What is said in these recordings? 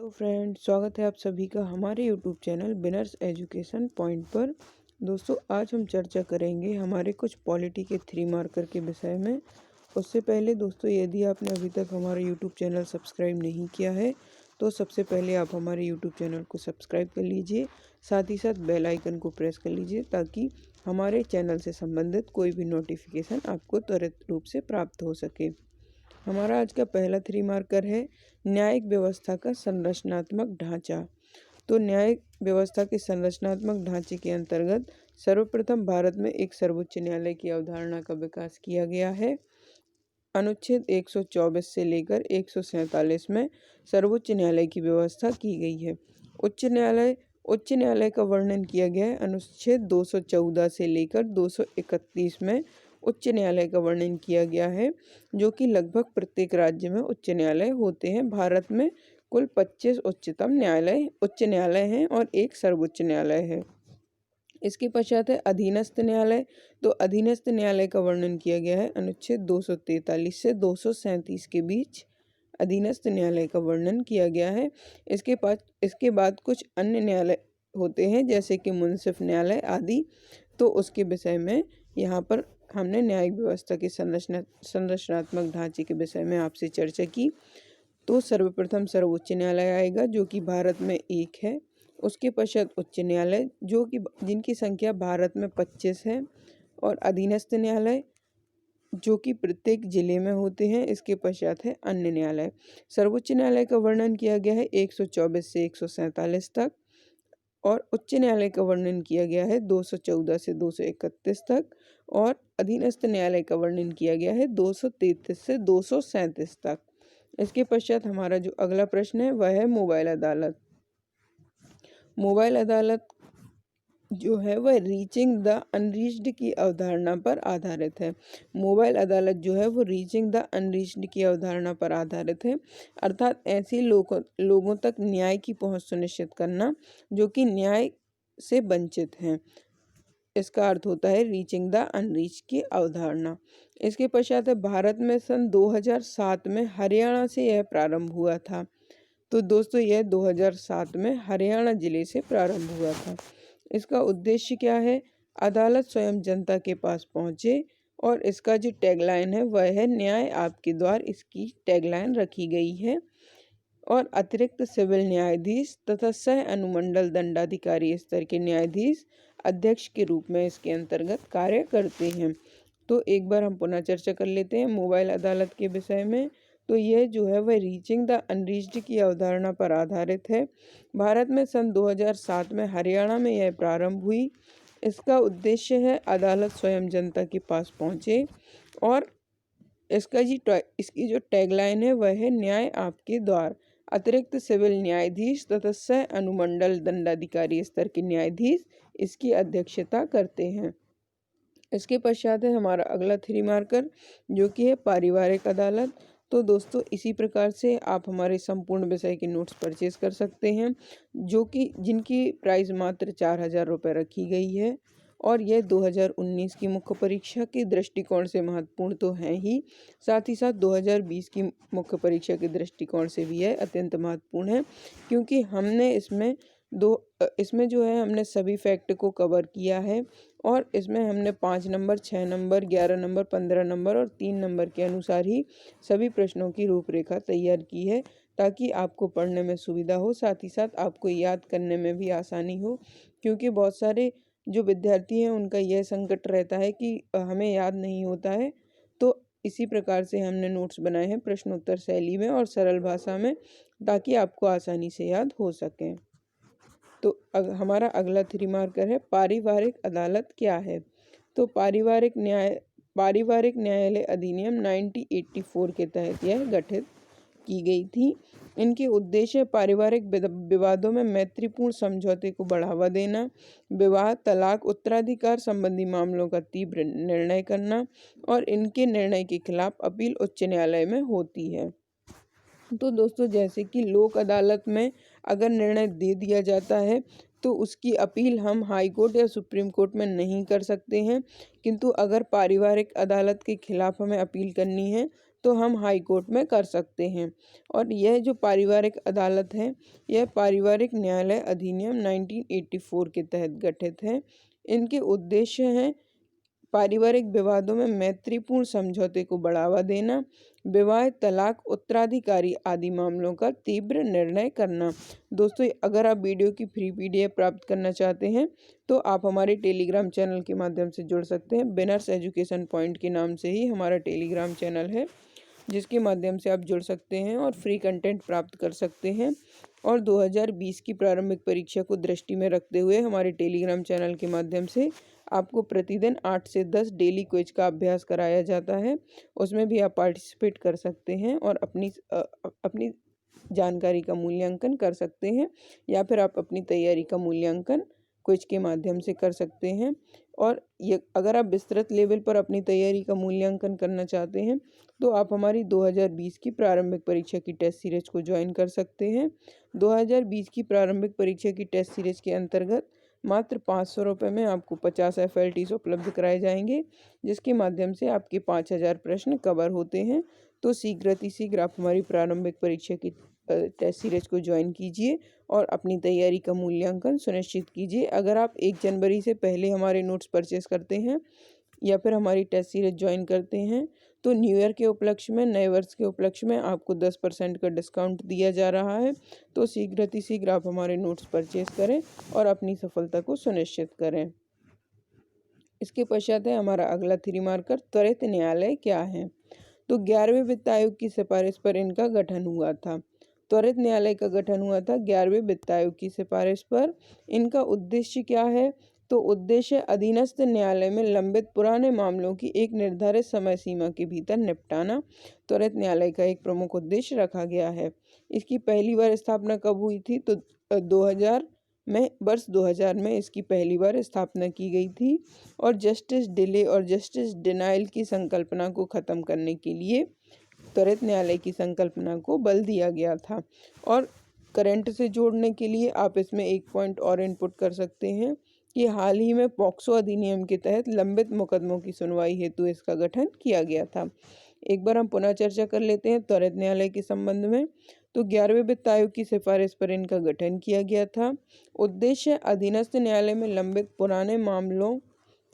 Hello friend, स्वागत है आप सभी का हमारे यूट्यूब चैनल बिनर्स एजुकेशन पॉइंट पर। दोस्तों, आज हम चर्चा करेंगे हमारे कुछ पॉलिटी के 3 मार्कर के विषय में। उससे पहले दोस्तों, यदि आपने अभी तक हमारा यूट्यूब चैनल सब्सक्राइब नहीं किया है तो सबसे पहले आप हमारे यूट्यूब चैनल को सब्सक्राइब कर लीजिए। साथ ही साथ बेल आइकन को प्रेस कर लीजिए ताकि हमारे चैनल से संबंधित कोई भी नोटिफिकेशन आपको त्वरित रूप से प्राप्त हो सके। हमारा आज का पहला 3 मार्कर है न्यायिक व्यवस्था का संरचनात्मक ढांचा। तो न्यायिक व्यवस्था के संरचनात्मक ढांचे के अंतर्गत सर्वप्रथम भारत में एक सर्वोच्च न्यायालय की अवधारणा का विकास किया गया है। अनुच्छेद 124 से लेकर 147 में सर्वोच्च न्यायालय की व्यवस्था की गई है। उच्च न्यायालय का वर्णन किया गया है अनुच्छेद 214 से लेकर 231 में उच्च न्यायालय का वर्णन किया गया है, जो कि लगभग प्रत्येक राज्य में उच्च न्यायालय होते हैं। भारत में कुल 25 उच्च न्यायालय हैं और एक सर्वोच्च न्यायालय है। इसके पश्चात है अधीनस्थ न्यायालय। तो अधीनस्थ न्यायालय का वर्णन किया गया है अनुच्छेद 243 से 237 के बीच अधीनस्थ न्यायालय का वर्णन किया गया है। इसके बाद कुछ अन्य न्यायालय होते हैं जैसे कि मुंसिफ न्यायालय आदि। तो उसके विषय में यहाँ पर हमने न्यायिक व्यवस्था के संरचनात्मक ढांचे के विषय में आपसे चर्चा की। तो सर्वप्रथम सर्वोच्च न्यायालय आएगा जो कि भारत में एक है। उसके पश्चात उच्च न्यायालय जो कि जिनकी संख्या भारत में 25 है, और अधीनस्थ न्यायालय जो कि प्रत्येक जिले में होते हैं। इसके पश्चात है अन्य न्यायालय। सर्वोच्च न्यायालय का वर्णन किया गया है 124 से 147 तक, और उच्च न्यायालय का वर्णन किया गया है 214 से 231 तक, और अधीनस्थ न्यायालय का वर्णन किया गया है 233 से 237 तक। इसके पश्चात हमारा जो अगला प्रश्न है वह है मोबाइल अदालत। मोबाइल अदालत जो है वह रीचिंग द अनरीच्ड की अवधारणा पर आधारित है। मोबाइल अदालत जो है वो रीचिंग द अनरीच्ड की अवधारणा पर आधारित है, अर्थात ऐसे लोगों तक न्याय की पहुंच सुनिश्चित करना जो कि न्याय से वंचित हैं। इसका अर्थ होता है रीचिंग द अनरीच की अवधारणा। इसके पश्चात है भारत में सन 2007 में हरियाणा से यह प्रारंभ हुआ था। तो दोस्तों, यह 2007 में हरियाणा जिले से प्रारंभ हुआ था। इसका उद्देश्य क्या है? अदालत स्वयं जनता के पास पहुंचे, और इसका जो टैगलाइन है वह है न्याय आपके द्वार। इसकी टैगलाइन रखी गई है, और अतिरिक्त सिविल न्यायाधीश तथा सह अनुमंडल दंडाधिकारी स्तर के न्यायाधीश अध्यक्ष के रूप में इसके अंतर्गत कार्य करते हैं। तो एक बार हम पुनः चर्चा कर लेते हैं मोबाइल अदालत के विषय में। तो यह जो है वह रीचिंग द अनरीच्ड की अवधारणा पर आधारित है। भारत में सन 2007 में हरियाणा में यह प्रारंभ हुई। इसका उद्देश्य है अदालत स्वयं जनता के पास पहुंचे, और इसकी जो टैगलाइन है वह है न्याय आपके द्वार। अतिरिक्त सिविल न्यायाधीश तथा सह अनुमंडल दंडाधिकारी स्तर के न्यायाधीश इसकी अध्यक्षता करते हैं। इसके पश्चात है हमारा अगला 3 मार्कर जो कि है पारिवारिक अदालत। तो दोस्तों, इसी प्रकार से आप हमारे संपूर्ण विषय के नोट्स परचेज कर सकते हैं, जो कि जिनकी प्राइस मात्र 4000 रुपये रखी गई है, और यह 2019 की मुख्य परीक्षा के दृष्टिकोण से महत्वपूर्ण तो है ही, साथ ही साथ 2020 की मुख्य परीक्षा के दृष्टिकोण से भी यह अत्यंत महत्वपूर्ण है, क्योंकि हमने इसमें जो है हमने सभी फैक्ट को कवर किया है, और इसमें हमने 5 नंबर, 6 नंबर, 11 नंबर, 15 नंबर और 3 नंबर के अनुसार ही सभी प्रश्नों की रूपरेखा तैयार की है, ताकि आपको पढ़ने में सुविधा हो, साथ ही साथ आपको याद करने में भी आसानी हो। क्योंकि बहुत सारे जो विद्यार्थी हैं उनका यह संकट रहता है कि हमें याद नहीं होता है। तो इसी प्रकार से हमने नोट्स बनाए हैं प्रश्नोत्तर शैली में और सरल भाषा में, ताकि आपको आसानी से याद हो सकें। तो हमारा अगला 3 मार्कर है पारिवारिक अदालत क्या है। तो पारिवारिक न्यायालय अधिनियम 1984 के तहत यह गठित की गई थी। इनके उद्देश्य पारिवारिक विवादों में मैत्रीपूर्ण समझौते को बढ़ावा देना, विवाह, तलाक, उत्तराधिकार संबंधी मामलों का तीव्र निर्णय करना, और इनके निर्णय के खिलाफ अपील उच्च न्यायालय में होती है। तो दोस्तों, जैसे कि लोक अदालत में अगर निर्णय दे दिया जाता है तो उसकी अपील हम हाई कोर्ट या सुप्रीम कोर्ट में नहीं कर सकते हैं, किंतु अगर पारिवारिक अदालत के खिलाफ हमें अपील करनी है तो हम हाई कोर्ट में कर सकते हैं। और यह जो पारिवारिक अदालत है, यह पारिवारिक न्यायालय अधिनियम 1984 के तहत गठित है। इनके उद्देश्य हैं पारिवारिक विवादों में मैत्रीपूर्ण समझौते को बढ़ावा देना, विवाह, तलाक, उत्तराधिकारी आदि मामलों का तीव्र निर्णय करना। दोस्तों, अगर आप वीडियो की फ्री पीडीएफ प्राप्त करना चाहते हैं तो आप हमारे टेलीग्राम चैनल के माध्यम से जुड़ सकते हैं। बिनर्स एजुकेशन पॉइंट के नाम से ही हमारा टेलीग्राम चैनल है, जिसके माध्यम से आप जुड़ सकते हैं और फ्री कंटेंट प्राप्त कर सकते हैं। और 2020 की प्रारंभिक परीक्षा को दृष्टि में रखते हुए हमारे टेलीग्राम चैनल के माध्यम से आपको प्रतिदिन 8 से 10 डेली क्विज का अभ्यास कराया जाता है। उसमें भी आप पार्टिसिपेट कर सकते हैं और अपनी जानकारी का मूल्यांकन कर सकते हैं, या फिर आप अपनी तैयारी का मूल्यांकन क्विज के माध्यम से कर सकते हैं। और ये अगर आप विस्तृत लेवल पर अपनी तैयारी का मूल्यांकन करना चाहते हैं तो आप हमारी 2020 की प्रारंभिक परीक्षा की टेस्ट सीरीज को ज्वाइन कर सकते हैं। 2020 की प्रारंभिक परीक्षा की टेस्ट सीरीज के अंतर्गत मात्र 500 रुपये में आपको 50 FLTs उपलब्ध कराए जाएंगे, जिसके माध्यम से आपके 5000 प्रश्न कवर होते हैं। तो शीघ्र आप हमारी प्रारंभिक परीक्षा की टेस्ट सीरीज को ज्वाइन कीजिए और अपनी तैयारी का मूल्यांकन सुनिश्चित कीजिए। अगर आप 1 जनवरी से पहले हमारे नोट्स परचेस करते हैं या फिर हमारी टेस्ट सीरीज ज्वाइन करते हैं तो न्यू ईयर के उपलक्ष्य में, नए वर्ष के उपलक्ष्य में आपको 10% का डिस्काउंट दिया जा रहा है। तो शीघ्र आप हमारे नोट्स परचेस करें और अपनी सफलता को सुनिश्चित करें। इसके पश्चात है हमारा अगला 3 मार्कर, त्वरित न्यायालय क्या है। तो 11वें वित्त आयोग की सिफारिश पर इनका गठन हुआ था। त्वरित न्यायालय का गठन हुआ था 11वें वित्त आयोग की सिफारिश पर। इनका उद्देश्य क्या है, तो उद्देश्य अधीनस्थ न्यायालय में लंबित पुराने मामलों की एक निर्धारित समय सीमा के भीतर निपटाना त्वरित न्यायालय का एक प्रमुख उद्देश्य रखा गया है। इसकी पहली बार स्थापना कब हुई थी, तो 2000 में इसकी पहली बार स्थापना की गई थी। और जस्टिस डिले और जस्टिस डिनाइल की संकल्पना को ख़त्म करने के लिए त्वरित न्यायालय की संकल्पना को बल दिया गया था। और करंट से जोड़ने के लिए आप इसमें एक पॉइंट और इनपुट कर सकते हैं कि हाल ही में पॉक्सो अधिनियम के तहत लंबित मुकदमों की सुनवाई हेतु इसका गठन किया गया था। एक बार हम पुनः चर्चा कर लेते हैं त्वरित न्यायालय के संबंध में। तो 11वें वित्त आयोग की सिफारिश पर इनका गठन किया गया था। उद्देश्य अधीनस्थ न्यायालय में लंबित पुराने मामलों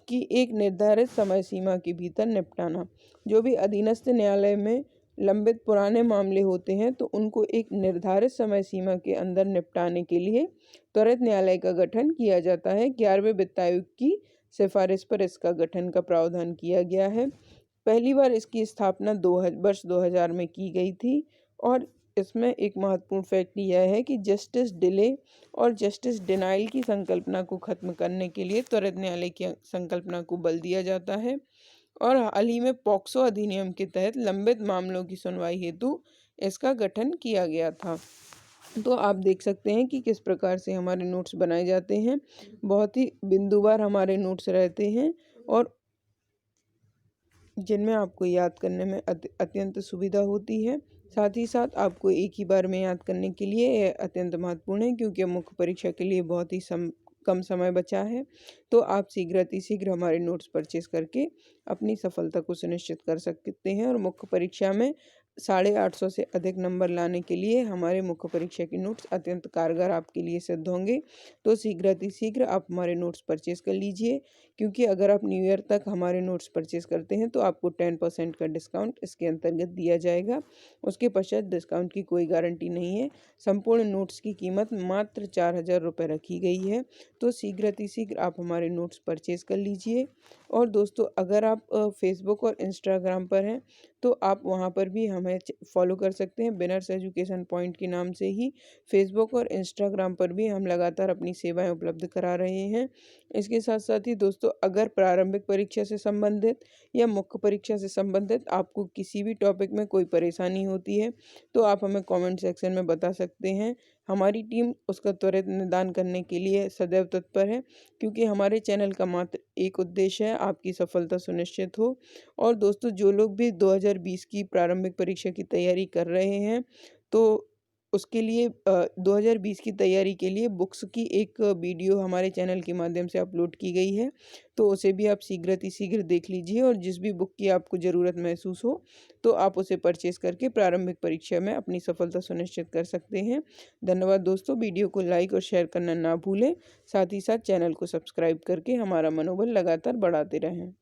की एक निर्धारित समय सीमा के भीतर निपटाना। जो भी अधीनस्थ न्यायालय में लंबित पुराने मामले होते हैं तो उनको एक निर्धारित समय सीमा के अंदर निपटाने के लिए त्वरित न्यायालय का गठन किया जाता है। 11वें वित्त आयोग की सिफारिश पर इसका गठन का प्रावधान किया गया है। पहली बार इसकी स्थापना वर्ष 2000 में की गई थी। और इसमें एक महत्वपूर्ण फैक्ट यह है कि जस्टिस डिले और जस्टिस डिनाइल की संकल्पना को खत्म करने के लिए त्वरित न्यायालय की संकल्पना को बल दिया जाता है। और हाल ही में पॉक्सो अधिनियम के तहत लंबित मामलों की सुनवाई हेतु इसका गठन किया गया था। तो आप देख सकते हैं कि किस प्रकार से हमारे नोट्स बनाए जाते हैं। बहुत ही बिंदुवार हमारे नोट्स रहते हैं और जिनमें आपको याद करने में अत्यंत सुविधा होती है। साथ ही साथ आपको एक ही बार में याद करने के लिए यह अत्यंत महत्वपूर्ण है, क्योंकि मुख्य परीक्षा के लिए बहुत ही कम समय बचा है। तो आप शीघ्र हमारे नोट्स परचेस करके अपनी सफलता को सुनिश्चित कर सकते हैं। और मुख्य परीक्षा में 850 से अधिक नंबर लाने के लिए हमारे मुख्य परीक्षा के नोट्स अत्यंत कारगर आपके लिए सिद्ध होंगे। तो शीघ्र आप हमारे नोट्स परचेस कर लीजिए, क्योंकि अगर आप न्यू ईयर तक हमारे नोट्स परचेस करते हैं तो आपको 10% का डिस्काउंट इसके अंतर्गत दिया जाएगा। उसके पश्चात डिस्काउंट की कोई गारंटी नहीं है। संपूर्ण नोट्स की कीमत मात्र 4000 रुपये रखी गई है। तो शीघ्र आप हमारे नोट्स परचेस कर लीजिए। और दोस्तों, अगर आप फेसबुक और इंस्टाग्राम पर हैं तो आप वहां पर भी हमें फॉलो कर सकते हैं। बिनर्स एजुकेशन पॉइंट के नाम से ही फेसबुक और इंस्टाग्राम पर भी हम लगातार अपनी सेवाएं उपलब्ध करा रहे हैं। इसके साथ साथ ही दोस्तों, अगर प्रारंभिक परीक्षा से संबंधित या मुख्य परीक्षा से संबंधित आपको किसी भी टॉपिक में कोई परेशानी होती है तो आप हमें कमेंट सेक्शन में बता सकते हैं। हमारी टीम उसका त्वरित निदान करने के लिए सदैव तत्पर है, क्योंकि हमारे चैनल का मात्र एक उद्देश्य है, आपकी सफलता सुनिश्चित हो। और दोस्तों, जो लोग भी 2020 की प्रारंभिक परीक्षा की तैयारी कर रहे हैं तो उसके लिए 2020 की तैयारी के लिए बुक्स की एक वीडियो हमारे चैनल के माध्यम से अपलोड की गई है, तो उसे भी आप शीघ्र देख लीजिए और जिस भी बुक की आपको ज़रूरत महसूस हो तो आप उसे परचेज़ करके प्रारंभिक परीक्षा में अपनी सफलता सुनिश्चित कर सकते हैं। धन्यवाद दोस्तों, वीडियो को लाइक और शेयर करना ना भूलें, साथ ही साथ चैनल को सब्सक्राइब करके हमारा मनोबल लगातार बढ़ाते रहें।